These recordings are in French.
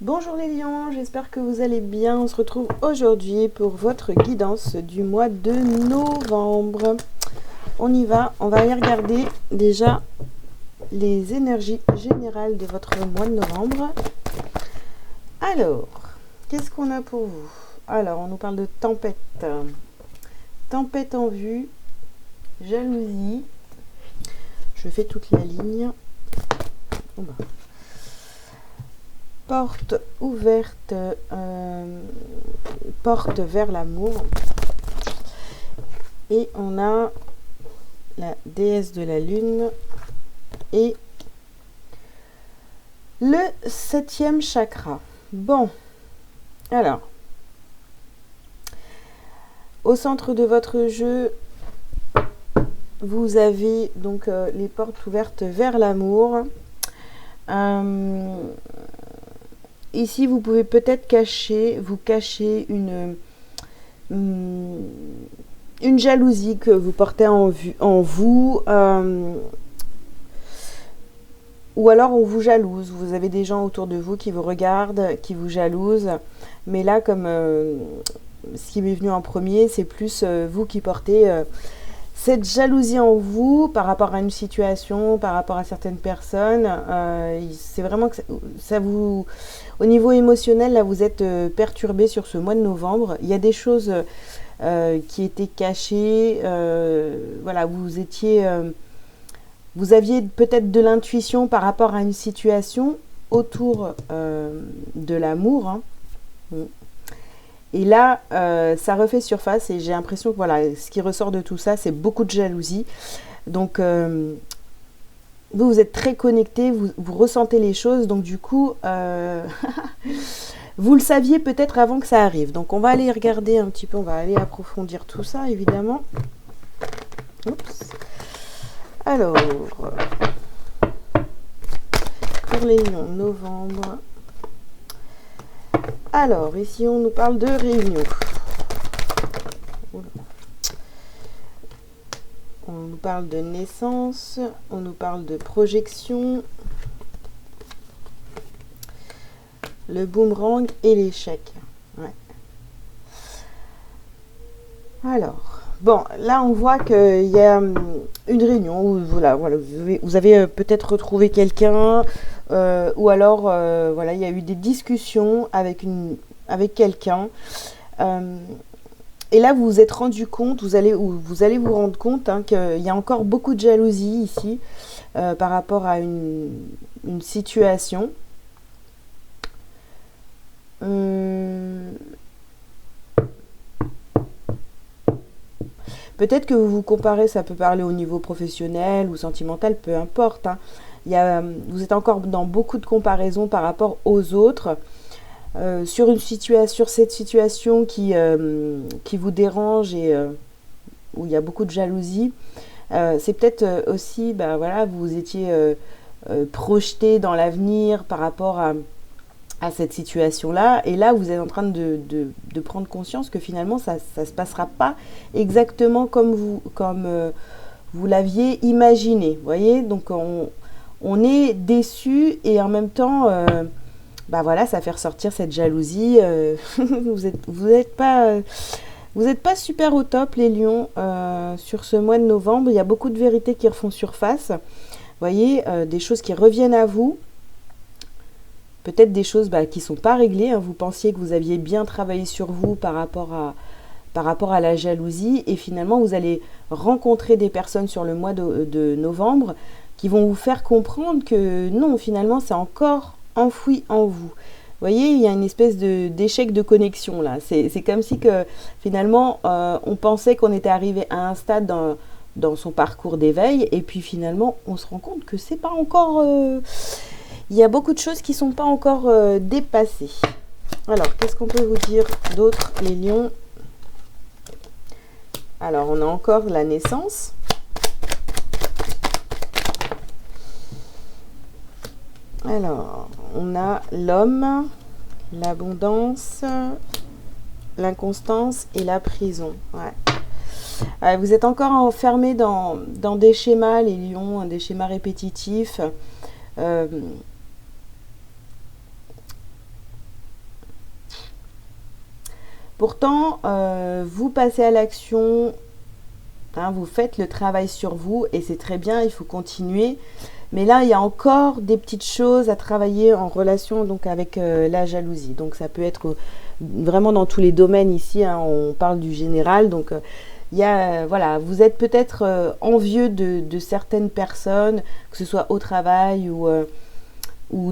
Bonjour les lions, j'espère que vous allez bien. On se retrouve aujourd'hui pour votre guidance du mois de novembre. On y va, on va aller regarder déjà les énergies générales de votre mois de novembre. Alors, qu'est-ce qu'on a pour vous? Alors, on nous parle de tempête. Tempête en vue, jalousie. Je fais toute la ligne. Oh bah. Porte ouverte, porte vers l'amour. Et on a la déesse de la lune et le 7e chakra. Bon, alors, au centre de votre jeu, vous avez donc les portes ouvertes vers l'amour. Ici, vous pouvez peut-être vous cacher une jalousie que vous portez en vous, ou alors on vous jalouse. Vous avez des gens autour de vous qui vous regardent, qui vous jalousent. Mais là, comme ce qui m'est venu en premier, c'est plus vous qui portez cette jalousie en vous par rapport à une situation, par rapport à certaines personnes. C'est vraiment que ça vous... Au niveau émotionnel, là, vous êtes perturbé sur ce mois de novembre. Il y a des choses qui étaient cachées. Voilà, vous aviez peut-être de l'intuition par rapport à une situation autour de l'amour. Hein. Et là, ça refait surface et j'ai l'impression que voilà, ce qui ressort de tout ça, c'est beaucoup de jalousie. Donc, vous êtes très connecté, vous ressentez les choses, donc du coup, vous le saviez peut-être avant que ça arrive. Donc, on va aller regarder un petit peu, on va aller approfondir tout ça, évidemment. Oups. Alors, pour les lions, novembre. Alors, ici, on nous parle de réunion. On nous parle de naissance, on nous parle de projection, le boomerang et l'échec. Ouais. Alors, bon, là on voit qu'il y a une réunion où voilà, vous avez peut-être retrouvé quelqu'un, ou alors voilà, il y a eu des discussions avec quelqu'un. Et là, vous vous êtes rendu compte, vous allez vous rendre compte hein, qu'il y a encore beaucoup de jalousie ici par rapport à une situation. Peut-être que vous vous comparez, ça peut parler au niveau professionnel ou sentimental, peu importe. Hein. Vous êtes encore dans beaucoup de comparaisons par rapport aux autres. Sur cette situation qui vous dérange et où il y a beaucoup de jalousie, c'est peut-être aussi, voilà, vous étiez projeté dans l'avenir par rapport à cette situation-là, et là vous êtes en train de prendre conscience que finalement ça se passera pas exactement comme vous l'aviez imaginé, voyez, donc on est déçu et en même temps voilà, ça fait ressortir cette jalousie. Vous êtes pas super au top, les lions, sur ce mois de novembre. Il y a beaucoup de vérités qui refont surface. Vous voyez, des choses qui reviennent à vous. Peut-être des choses qui ne sont pas réglées. Hein. Vous pensiez que vous aviez bien travaillé sur vous par rapport à la jalousie. Et finalement, vous allez rencontrer des personnes sur le mois de novembre qui vont vous faire comprendre que non, finalement, c'est encore enfoui en vous. Vous voyez, il y a une espèce d'échec de connexion là. C'est comme si que finalement on pensait qu'on était arrivé à un stade dans son parcours d'éveil et puis finalement on se rend compte que c'est pas encore... il y a beaucoup de choses qui sont pas encore dépassées. Alors, qu'est-ce qu'on peut vous dire d'autre, les lions? Alors, on a encore la naissance. Alors, on a l'homme, l'abondance, l'inconstance et la prison. Ouais. Vous êtes encore enfermé dans des schémas, les lions, des schémas répétitifs. Pourtant, vous passez à l'action, hein, vous faites le travail sur vous et c'est très bien, il faut continuer. Mais là, il y a encore des petites choses à travailler en relation donc avec la jalousie. Donc ça peut être vraiment dans tous les domaines ici, hein, on parle du général. Donc il y a, voilà, vous êtes peut-être envieux de certaines personnes, que ce soit au travail ou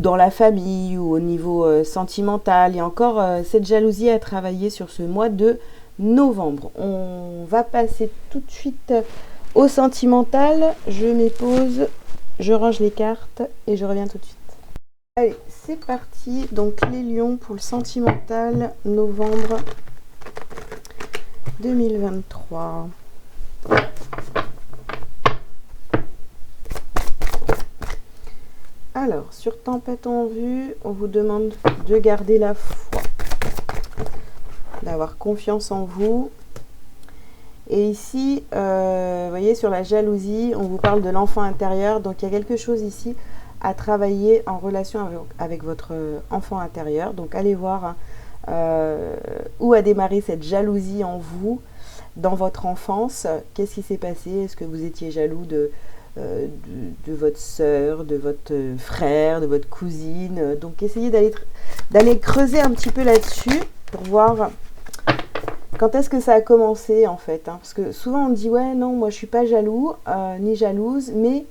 dans la famille ou au niveau sentimental. Il y a encore cette jalousie à travailler sur ce mois de novembre. On va passer tout de suite au sentimental. Je m'épose, je range les cartes et je reviens tout de suite. Allez, c'est parti. Donc les lions pour le sentimental, novembre 2023. Alors, sur tempête en vue, on vous demande de garder la foi, d'avoir confiance en vous. Et ici, vous voyez, sur la jalousie, on vous parle de l'enfant intérieur. Donc, il y a quelque chose ici à travailler en relation avec votre enfant intérieur. Donc, allez voir où a démarré cette jalousie en vous, dans votre enfance. Qu'est-ce qui s'est passé? Est-ce que vous étiez jaloux de votre sœur, de votre frère, de votre cousine? Donc, essayez d'aller creuser un petit peu là-dessus pour voir quand est-ce que ça a commencé en fait, hein. Parce que souvent on dit ouais non, moi je suis pas jaloux ni jalouse, mais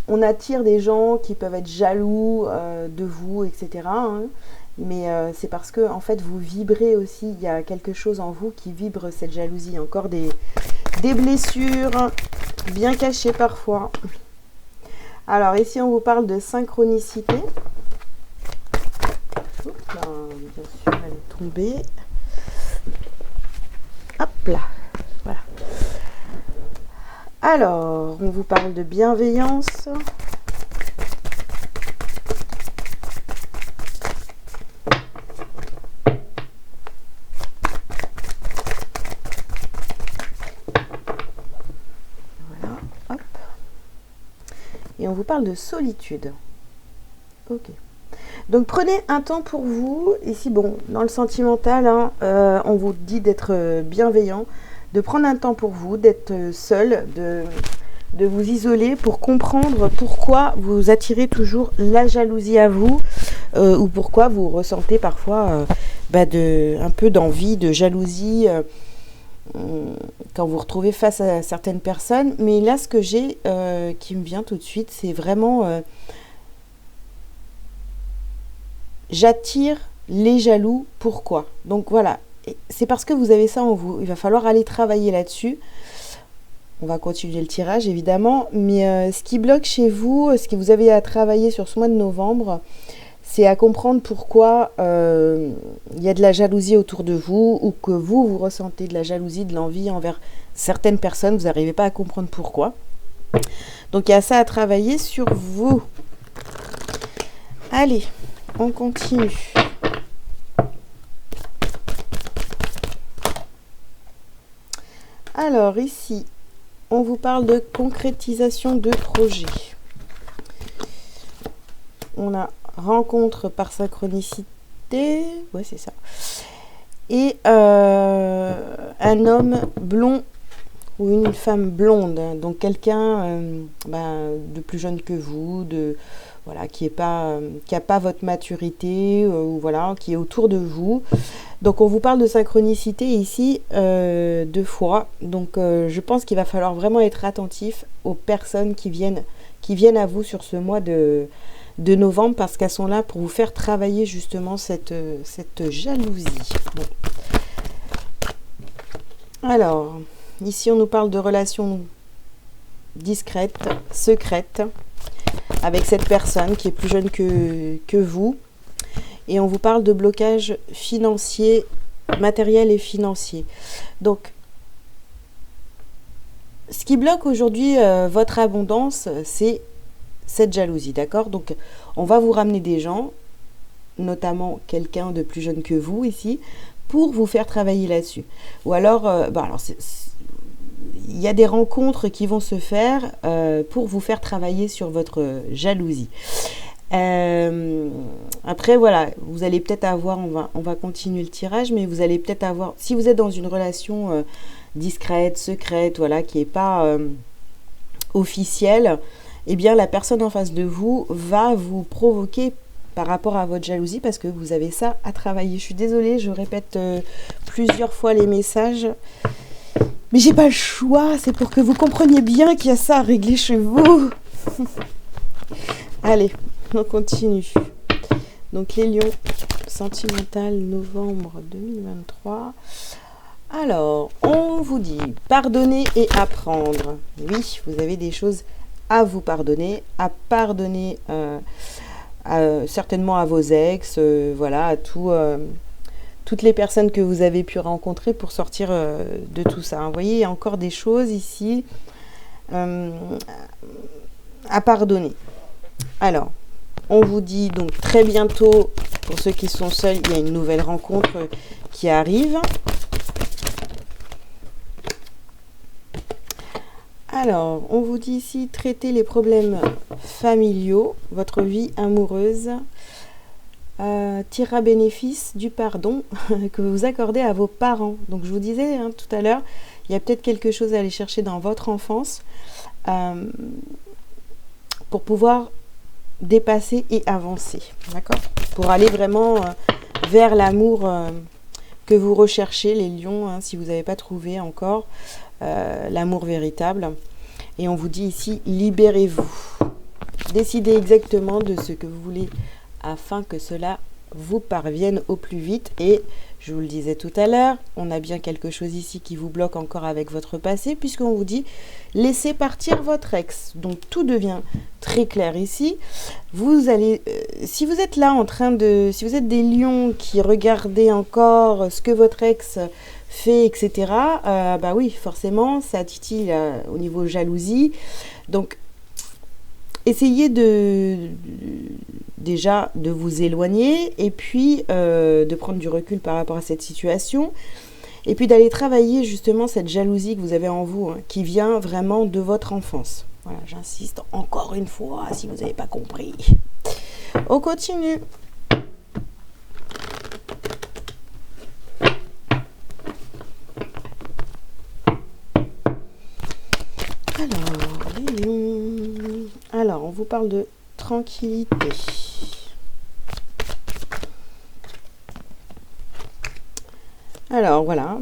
on attire des gens qui peuvent être jaloux de vous, etc., hein. Mais c'est parce que en fait vous vibrez aussi, il y a quelque chose en vous qui vibre cette jalousie, encore des blessures bien cachées parfois. Alors ici on vous parle de synchronicité. Oups là, bien sûr elle est tombée. Hop là, voilà. Alors on vous parle de bienveillance. Et on vous parle de solitude. Ok. Donc prenez un temps pour vous. Ici, bon, dans le sentimental, hein, on vous dit d'être bienveillant, de prendre un temps pour vous, d'être seul, de vous isoler pour comprendre pourquoi vous attirez toujours la jalousie à vous ou pourquoi vous ressentez parfois un peu d'envie, de jalousie quand vous vous retrouvez face à certaines personnes. Mais là, ce que j'ai qui me vient tout de suite, c'est vraiment j'attire les jaloux. Pourquoi? Donc voilà, c'est parce que vous avez ça en vous. Il va falloir aller travailler là-dessus. On va continuer le tirage évidemment, mais ce qui bloque chez vous, ce que vous avez à travailler sur ce mois de novembre, c'est à comprendre pourquoi il y a de la jalousie autour de vous, ou que vous ressentez de la jalousie, de l'envie envers certaines personnes, vous n'arrivez pas à comprendre pourquoi. Donc il y a ça à travailler sur vous. Allez, on continue. Alors ici, on vous parle de concrétisation de projet. On a rencontre par synchronicité, ouais c'est ça, et un homme blond ou une femme blonde, hein, donc quelqu'un de plus jeune que vous, voilà, qui a pas votre maturité, ou voilà, qui est autour de vous. Donc on vous parle de synchronicité ici 2 fois. Donc je pense qu'il va falloir vraiment être attentif aux personnes qui viennent à vous sur ce mois de novembre, parce qu'elles sont là pour vous faire travailler justement cette jalousie. Bon. Alors, ici on nous parle de relations discrètes, secrètes, avec cette personne qui est plus jeune que vous. Et on vous parle de blocage financier, matériel et financier. Donc, ce qui bloque aujourd'hui votre abondance, c'est cette jalousie, d'accord? Donc, on va vous ramener des gens, notamment quelqu'un de plus jeune que vous ici, pour vous faire travailler là-dessus. Ou alors, il y a des rencontres qui vont se faire pour vous faire travailler sur votre jalousie. Après, voilà, vous allez peut-être avoir, on va continuer le tirage, mais vous allez peut-être avoir, si vous êtes dans une relation discrète, secrète, voilà, qui n'est pas officielle, eh bien la personne en face de vous va vous provoquer par rapport à votre jalousie parce que vous avez ça à travailler. Je suis désolée, je répète plusieurs fois les messages, mais j'ai pas le choix, c'est pour que vous compreniez bien qu'il y a ça à régler chez vous. Allez, on continue. Donc les lions, sentimental, novembre 2023. Alors, on vous dit pardonner et apprendre. Oui, vous avez des choses à vous pardonner, à pardonner certainement à vos ex, voilà, à toutes les personnes que vous avez pu rencontrer pour sortir de tout ça. Vous voyez, il y a encore des choses ici à pardonner. Alors, on vous dit donc très bientôt, pour ceux qui sont seuls, il y a une nouvelle rencontre qui arrive. Alors, on vous dit ici, traiter les problèmes familiaux, votre vie amoureuse tirera bénéfice du pardon que vous accordez à vos parents. Donc, je vous disais tout à l'heure, il y a peut-être quelque chose à aller chercher dans votre enfance pour pouvoir dépasser et avancer, d'accord ? Pour aller vraiment vers l'amour que vous recherchez, les lions, si vous n'avez pas trouvé encore l'amour véritable. Et on vous dit ici, libérez-vous. Décidez exactement de ce que vous voulez afin que cela vous parvienne au plus vite. Et je vous le disais tout à l'heure, on a bien quelque chose ici qui vous bloque encore avec votre passé, puisqu'on vous dit laissez partir votre ex. Donc tout devient très clair ici. Vous allez, si vous êtes là en train de, si vous êtes des lions qui regardez encore ce que votre ex fait, etc., bah oui, forcément, ça titille au niveau jalousie. Donc, essayez déjà de vous éloigner et puis de prendre du recul par rapport à cette situation et puis d'aller travailler justement cette jalousie que vous avez en vous, qui vient vraiment de votre enfance. Voilà, j'insiste encore une fois si vous n'avez pas compris. On continue. Alors, on vous parle de tranquillité. Alors, voilà,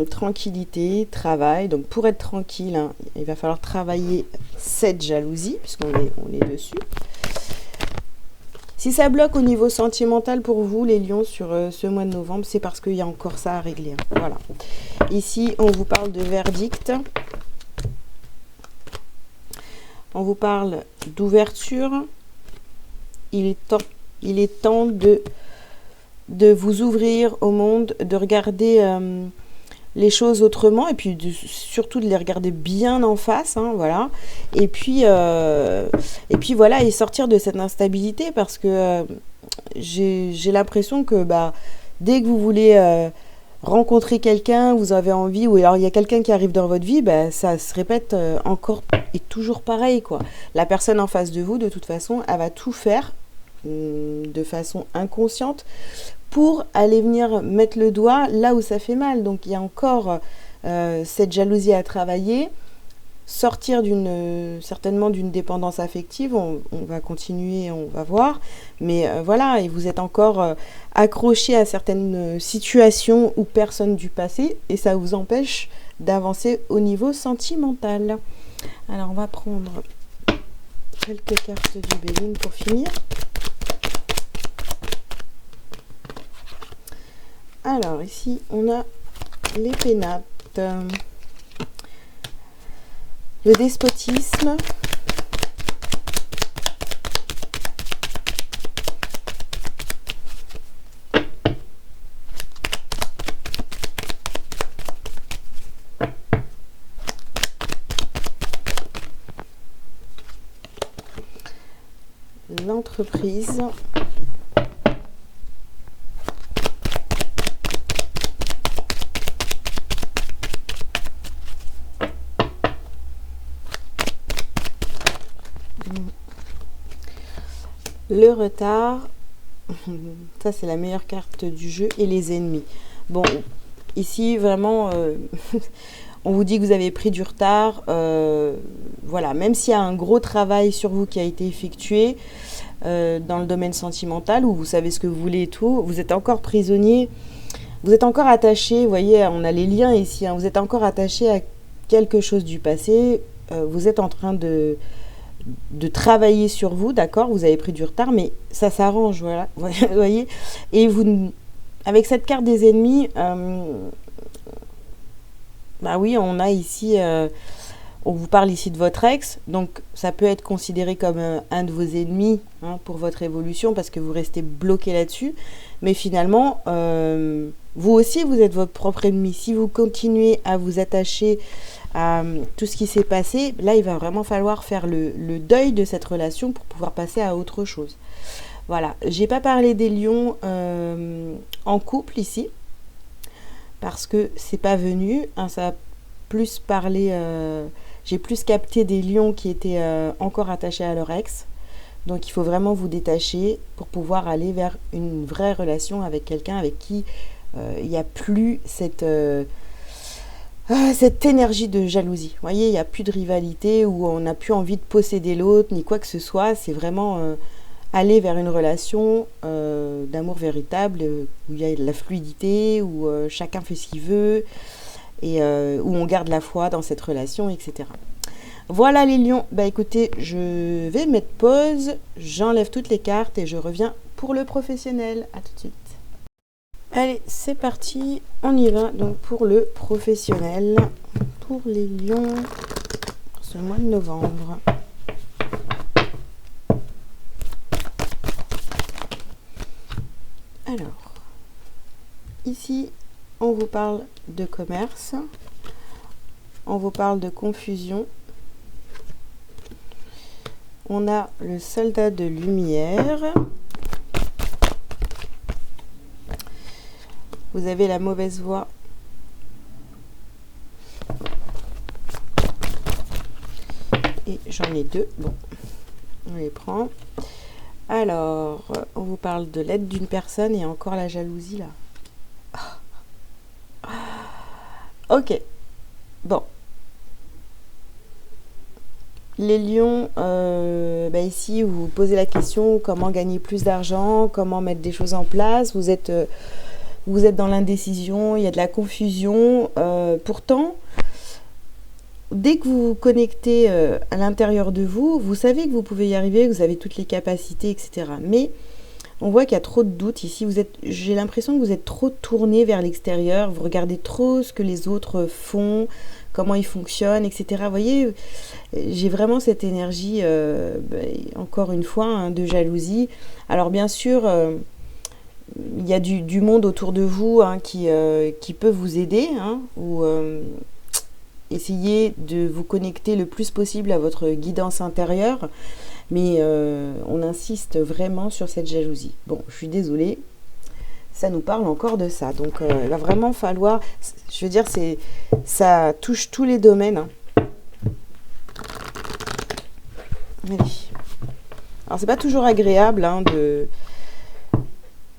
tranquillité, travail. Donc, pour être tranquille, il va falloir travailler cette jalousie, puisqu'on est dessus. Si ça bloque au niveau sentimental pour vous, les lions, sur ce mois de novembre, c'est parce qu'il y a encore ça à régler. Voilà. Ici, on vous parle de verdict. On vous parle d'ouverture. Il est temps de vous ouvrir au monde, de regarder les choses autrement et puis surtout de les regarder bien en face, voilà. Et puis voilà, et sortir de cette instabilité parce que j'ai l'impression que dès que vous voulez rencontrer quelqu'un, vous avez envie, ou alors il y a quelqu'un qui arrive dans votre vie, ça se répète encore et toujours pareil, quoi. La personne en face de vous, de toute façon, elle va tout faire de façon inconsciente pour aller venir mettre le doigt là où ça fait mal. Donc il y a encore cette jalousie à travailler, sortir certainement d'une dépendance affective. On va continuer, on va voir, mais voilà, et vous êtes encore accroché à certaines situations ou personnes du passé et ça vous empêche d'avancer au niveau sentimental. Alors on va prendre quelques cartes du Béline pour finir. Alors ici on a les pénates, le despotisme, l'entreprise, Le retard, ça c'est la meilleure carte du jeu, et les ennemis. Bon, ici vraiment, on vous dit que vous avez pris du retard. Voilà, même s'il y a un gros travail sur vous qui a été effectué dans le domaine sentimental, où vous savez ce que vous voulez et tout, vous êtes encore prisonnier, vous êtes encore attaché, vous voyez, on a les liens ici, hein, vous êtes encore attaché à quelque chose du passé, vous êtes en train de travailler sur vous, d'accord, vous avez pris du retard, mais ça s'arrange, voilà, vous voyez, et vous, avec cette carte des ennemis, bah oui, on a ici, on vous parle ici de votre ex, donc ça peut être considéré comme un de vos ennemis, hein, pour votre évolution, parce que vous restez bloqué là-dessus, mais finalement, vous aussi, vous êtes votre propre ennemi. Si vous continuez à vous attacher à tout ce qui s'est passé, là, il va vraiment falloir faire le deuil de cette relation pour pouvoir passer à autre chose. Voilà, j'ai pas parlé des lions en couple ici, parce que c'est pas venu, hein, ça a plus parlé, j'ai plus capté des lions qui étaient encore attachés à leur ex, donc il faut vraiment vous détacher pour pouvoir aller vers une vraie relation avec quelqu'un avec qui il n'y a plus cette énergie de jalousie. Vous voyez, il n'y a plus de rivalité où on n'a plus envie de posséder l'autre, ni quoi que ce soit, c'est vraiment aller vers une relation d'amour véritable, où il y a de la fluidité, où chacun fait ce qu'il veut, et où on garde la foi dans cette relation, etc. Voilà les lions, bah écoutez, je vais mettre pause, j'enlève toutes les cartes et je reviens pour le professionnel. À tout de suite. Allez, c'est parti, on y va donc pour le professionnel, pour les lions, pour ce mois de novembre. Alors, ici, on vous parle de commerce, on vous parle de confusion. On a le soldat de lumière. Vous avez la mauvaise voix. Et j'en ai deux. Bon, on les prend. Alors, on vous parle de l'aide d'une personne et encore la jalousie là. Ok. Bon. Les lions, bah ici, vous vous posez la question comment gagner plus d'argent, comment mettre des choses en place. Vous êtes dans l'indécision, il y a de la confusion. Pourtant, dès que vous vous connectez à l'intérieur de vous, vous savez que vous pouvez y arriver, vous avez toutes les capacités, etc. Mais on voit qu'il y a trop de doutes ici. J'ai l'impression que vous êtes trop tourné vers l'extérieur, vous regardez trop ce que les autres font, comment ils fonctionnent, etc. Vous voyez, j'ai vraiment cette énergie, encore une fois, hein, de jalousie. Alors bien sûr, il y a du monde autour de vous, hein, qui peut vous aider, hein, ou essayer de vous connecter le plus possible à votre guidance intérieure, mais on insiste vraiment sur cette jalousie. Bon, je suis désolée, ça nous parle encore de ça, donc il va vraiment falloir, je veux dire, ça touche tous les domaines, hein. Allez. Alors c'est pas toujours agréable, hein,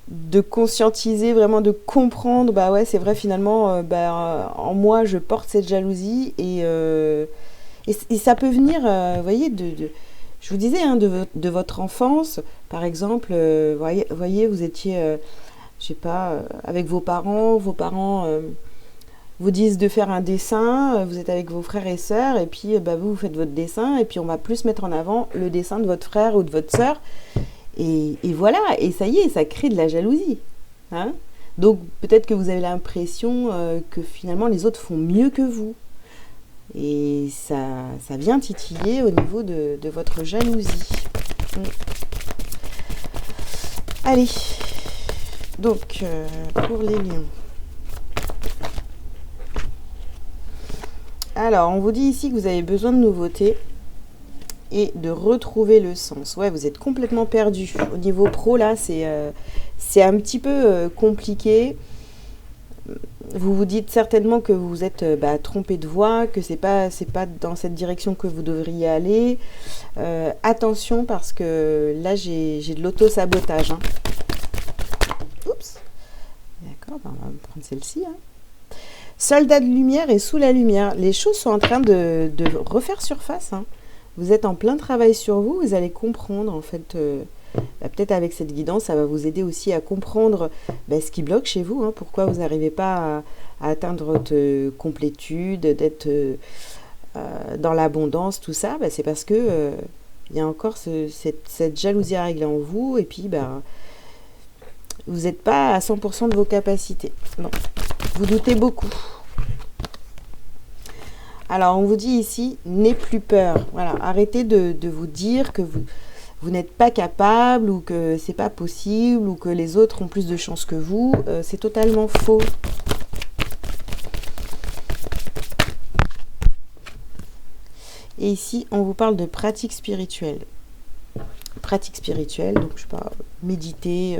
de conscientiser, vraiment de comprendre, bah ouais, c'est vrai, finalement, en moi, je porte cette jalousie, et ça peut venir, vous voyez, je vous disais, hein, de votre enfance, par exemple, voyez, vous étiez, je sais pas, avec vos parents vous disent de faire un dessin, vous êtes avec vos frères et sœurs, et puis vous faites votre dessin, et puis on va plus mettre en avant le dessin de votre frère ou de votre sœur, et voilà, et ça y est, ça crée de la jalousie, hein. Donc peut-être que vous avez l'impression que finalement les autres font mieux que vous, et ça vient titiller au niveau de votre jalousie. Allez, donc pour les lions. Alors, on vous dit ici que vous avez besoin de nouveautés et de retrouver le sens. Ouais, vous êtes complètement perdu. Au niveau pro, là, c'est un petit peu compliqué. Vous vous dites certainement que vous êtes trompé de voie, que c'est pas dans cette direction que vous devriez aller. Attention parce que là j'ai de l'auto-sabotage. Hein. Oups. D'accord, on va prendre celle-ci. Hein. Soldat de lumière et sous la lumière. Les choses sont en train de refaire surface. Hein. Vous êtes en plein travail sur vous. Vous allez comprendre en fait. Peut-être avec cette guidance, ça va vous aider aussi à comprendre ce qui bloque chez vous. Hein, pourquoi vous n'arrivez pas à atteindre votre complétude, d'être dans l'abondance, tout ça. C'est parce que il y a encore cette jalousie à régler en vous. Et puis, vous n'êtes pas à 100% de vos capacités. Non. Vous doutez beaucoup. Alors, on vous dit ici, n'aie plus peur. Voilà, arrêtez de vous dire que vous n'êtes pas capable ou que c'est pas possible ou que les autres ont plus de chance que vous. C'est totalement faux. Et ici, on vous parle de pratique spirituelle. Pratique spirituelle, donc je sais pas, méditer...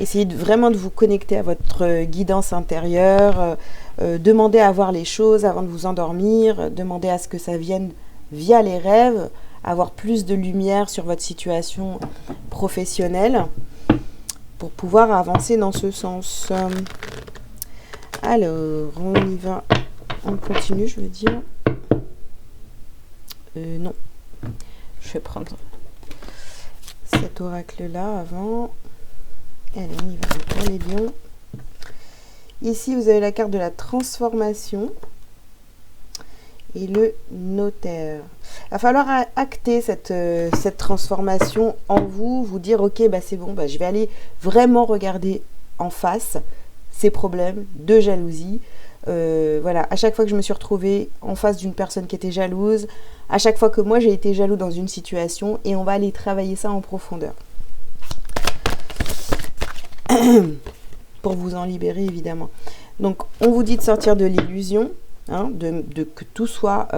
Essayez vraiment de vous connecter à votre guidance intérieure, demandez à voir les choses avant de vous endormir, demandez à ce que ça vienne via les rêves, avoir plus de lumière sur votre situation professionnelle pour pouvoir avancer dans ce sens. Alors, on y va, on continue, je veux dire. Non, je vais prendre cet oracle-là avant... Allez, on y va pour les lions. Ici, vous avez la carte de la transformation et le notaire. Il va falloir acter cette transformation en vous, vous dire, ok, c'est bon, je vais aller vraiment regarder en face ces problèmes de jalousie. Voilà, à chaque fois que je me suis retrouvée en face d'une personne qui était jalouse, à chaque fois que moi j'ai été jaloux dans une situation, et on va aller travailler ça en profondeur. Pour vous en libérer évidemment. Donc on vous dit de sortir de l'illusion, hein, de que tout soit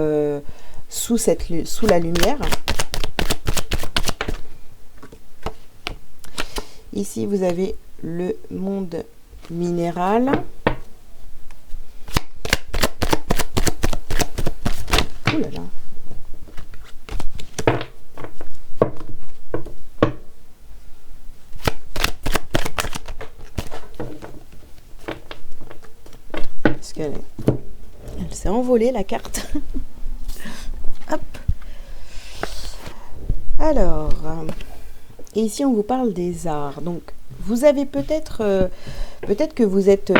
sous la lumière. Ici vous avez le monde minéral. Ouh là là. Elle s'est envolée la carte. Hop. Alors, et ici on vous parle des arts. Donc, vous avez peut-être que vous êtes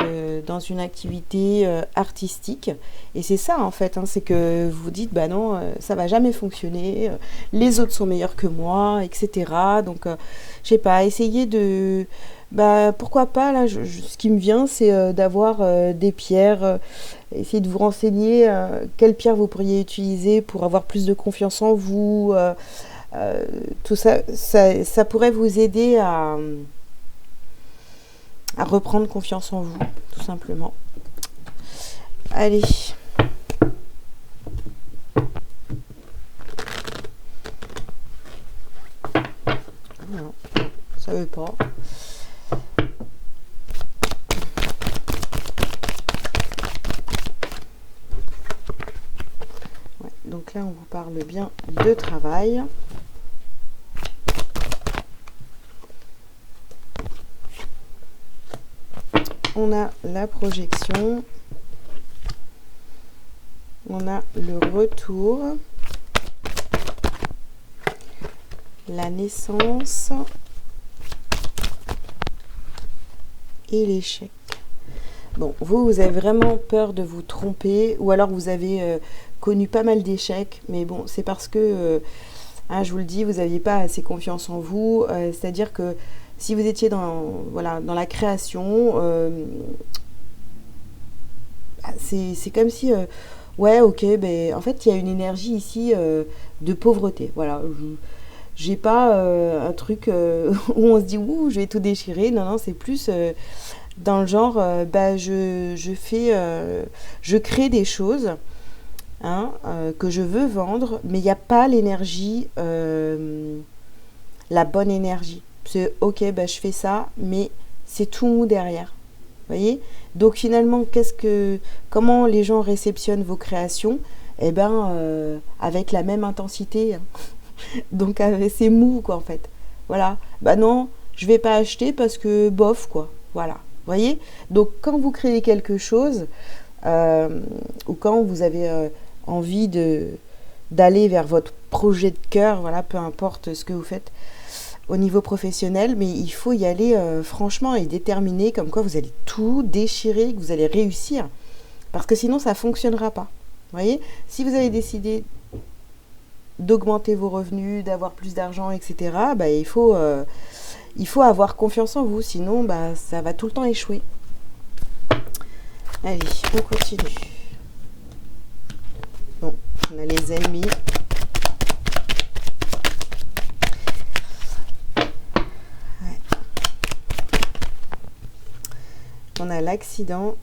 dans une activité artistique, et c'est ça en fait. Hein, c'est que vous vous dites non, ça va jamais fonctionner. Les autres sont meilleurs que moi, etc. Donc, je sais pas. Essayez de pourquoi pas, là, ce qui me vient, c'est d'avoir des pierres, essayez de vous renseigner quelles pierres vous pourriez utiliser pour avoir plus de confiance en vous, tout ça, ça pourrait vous aider à reprendre confiance en vous, tout simplement. Allez. Non, ça veut pas. Donc là, on vous parle bien de travail. On a la projection. On a le retour. La naissance. Et l'échec. Bon, vous avez vraiment peur de vous tromper, ou alors vous avez connu pas mal d'échecs, mais bon, c'est parce que, je vous le dis, vous n'aviez pas assez confiance en vous, c'est-à-dire que si vous étiez dans la création, c'est comme si, ouais, ok, en fait, il y a une énergie ici de pauvreté, voilà. J'ai pas un truc où on se dit, ouh, je vais tout déchirer, non, c'est plus... dans le genre, je crée des choses que je veux vendre, mais il n'y a pas l'énergie, la bonne énergie. C'est ok, je fais ça, mais c'est tout mou derrière. Voyez? Donc finalement, comment les gens réceptionnent vos créations? Eh ben, avec la même intensité. Hein. Donc c'est mou, quoi, en fait. Voilà. Bah non, je vais pas acheter parce que bof, quoi. Voilà. Voyez? Donc quand vous créez quelque chose, ou quand vous avez envie d'aller vers votre projet de cœur, voilà, peu importe ce que vous faites au niveau professionnel, mais il faut y aller franchement et déterminé, comme quoi vous allez tout déchirer, que vous allez réussir, parce que sinon ça fonctionnera pas. Voyez, si vous avez décidé d'augmenter vos revenus, d'avoir plus d'argent, etc., bah, il faut avoir confiance en vous, sinon bah, ça va tout le temps échouer. Allez, on continue. Bon, on a les ennemis. Ouais. On a l'accident.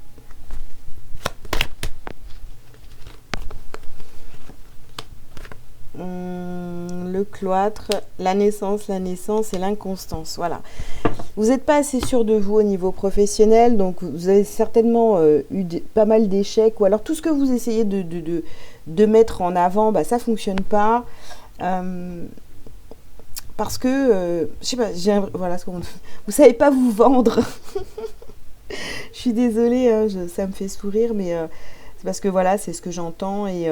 Le cloître, la naissance et l'inconstance. Voilà. Vous n'êtes pas assez sûr de vous au niveau professionnel, donc vous avez certainement eu pas mal d'échecs, ou alors tout ce que vous essayez de mettre en avant, bah, ça ne fonctionne pas. Parce que, je sais pas, voilà, vous ne savez pas vous vendre. Je suis désolée, hein, ça me fait sourire, mais c'est parce que voilà, c'est ce que j'entends, et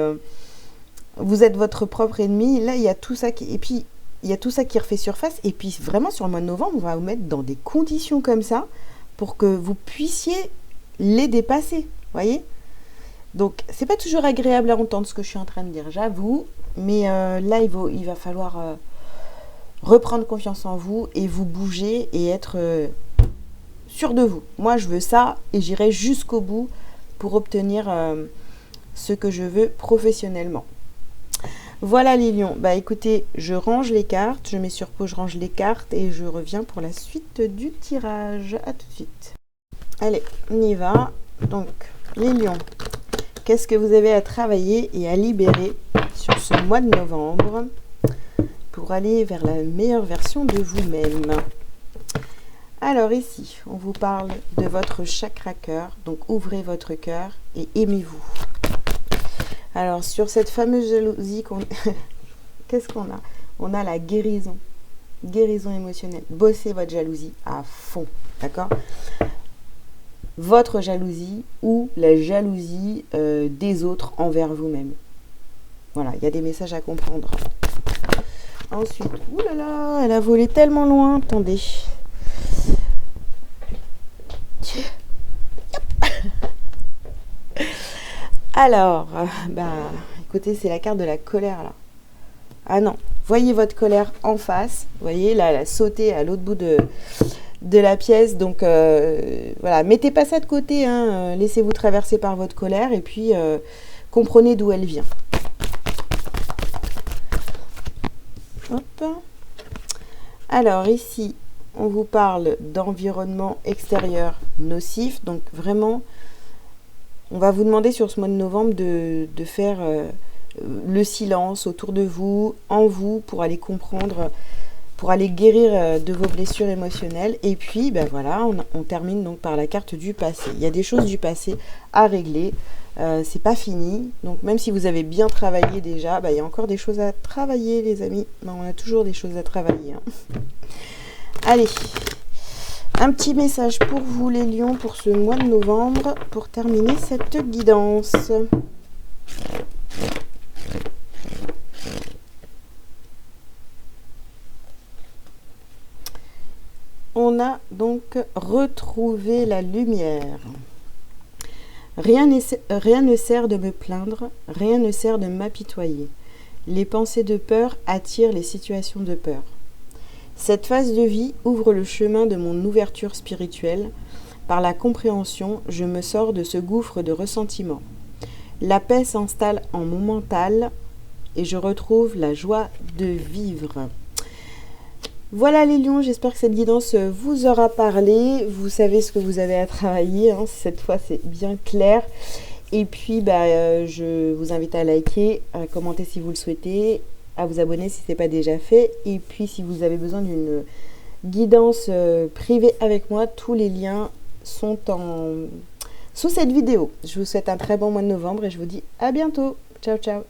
vous êtes votre propre ennemi. Là, il y a tout ça et puis il y a tout ça qui refait surface. Et puis vraiment, sur le mois de novembre, on va vous mettre dans des conditions comme ça pour que vous puissiez les dépasser. Voyez? Donc, c'est pas toujours agréable à entendre ce que je suis en train de dire, j'avoue. Mais là, il va falloir reprendre confiance en vous et vous bouger et être sûr de vous. Moi, je veux ça et j'irai jusqu'au bout pour obtenir ce que je veux professionnellement. Voilà les lions. Bah écoutez, je range les cartes, je mets sur pause, je range les cartes et je reviens pour la suite du tirage. À tout de suite. Allez, on y va. Donc, les lions, qu'est-ce que vous avez à travailler et à libérer sur ce mois de novembre pour aller vers la meilleure version de vous-même? Alors ici, on vous parle de votre chakra cœur. Donc, ouvrez votre cœur et aimez-vous. Alors, sur cette fameuse jalousie, qu'est-ce qu'on a? On a la guérison. Guérison émotionnelle. Bossez votre jalousie à fond. D'accord? Votre jalousie ou la jalousie des autres envers vous-même. Voilà, il y a des messages à comprendre. Ensuite, oulala, elle a volé tellement loin. Attendez. Alors, bah, écoutez, c'est la carte de la colère, là. Ah non, voyez votre colère en face. Vous voyez, là, elle a sauté à l'autre bout de la pièce. Donc, voilà, mettez pas ça de côté. Hein, laissez-vous traverser par votre colère et puis comprenez d'où elle vient. Hop. Alors, ici, on vous parle d'environnement extérieur nocif. Donc, vraiment... On va vous demander sur ce mois de novembre de faire le silence autour de vous, en vous, pour aller comprendre, pour aller guérir de vos blessures émotionnelles. Et puis, ben voilà, on termine donc par la carte du passé. Il y a des choses du passé à régler. C'est pas fini. Donc, même si vous avez bien travaillé déjà, ben, il y a encore des choses à travailler, les amis. Ben, on a toujours des choses à travailler. Hein. Allez. Un petit message pour vous les lions pour ce mois de novembre pour terminer cette guidance. On a donc retrouvé la lumière. Rien ne sert de me plaindre, rien ne sert de m'apitoyer. Les pensées de peur attirent les situations de peur. Cette phase de vie ouvre le chemin de mon ouverture spirituelle. Par la compréhension, je me sors de ce gouffre de ressentiment. La paix s'installe en mon mental et je retrouve la joie de vivre. Voilà les lions, j'espère que cette guidance vous aura parlé. Vous savez ce que vous avez à travailler, hein. Cette fois c'est bien clair. Et puis je vous invite à liker, à commenter si vous le souhaitez, à vous abonner si ce n'est pas déjà fait. Et puis si vous avez besoin d'une guidance privée avec moi, tous les liens sont sous cette vidéo. Je vous souhaite un très bon mois de novembre et je vous dis à bientôt. Ciao, ciao.